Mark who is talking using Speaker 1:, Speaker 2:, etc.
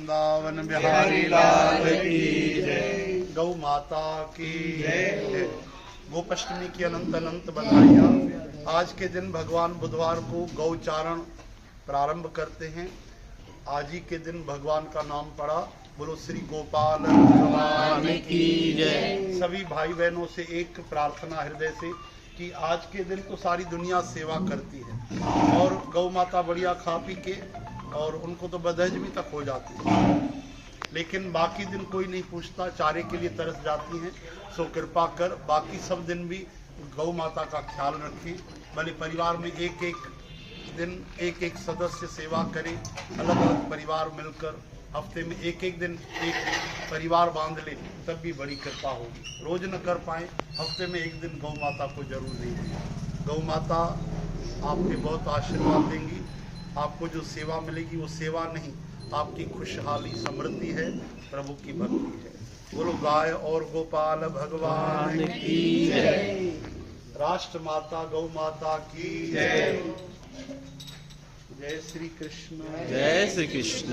Speaker 1: वृंदावन बिहारी लाल की जय। गौ माता की जय। गोपाष्टमी की अनंत अनंत बधाइयाँ। आज के दिन भगवान बुधवार को गौचारण प्रारंभ करते हैं। आज ही के दिन भगवान का नाम पड़ा। बोलो श्री गोपाल भगवान की जय। सभी भाई बहनों से एक प्रार्थना हृदय से कि आज के दिन तो सारी दुनिया सेवा करती है और गौ माता बढ़िया खा पी के और उनको तो बदहजमी तक हो जाती है, लेकिन बाकी दिन कोई नहीं पूछता, चारे के लिए तरस जाती हैं। सो कृपा कर बाकी सब दिन भी गौ माता का ख्याल रखें। भले परिवार में एक एक दिन एक एक सदस्य सेवा करें, अलग अलग परिवार मिलकर हफ्ते में एक एक दिन एक परिवार बांध ले, तब भी बड़ी कृपा होगी। रोज न कर पाए, हफ्ते में एक दिन गौ माता को जरूर देंगे। गौ माता आपके बहुत आशीर्वाद देंगी। आपको जो सेवा मिलेगी वो सेवा नहीं, आपकी खुशहाली समृद्धि है, प्रभु की भक्ति है। बोलो गाय और गोपाल भगवान की जय। राष्ट्र माता गौ माता की जय। जय श्री कृष्ण।
Speaker 2: जय श्री कृष्ण।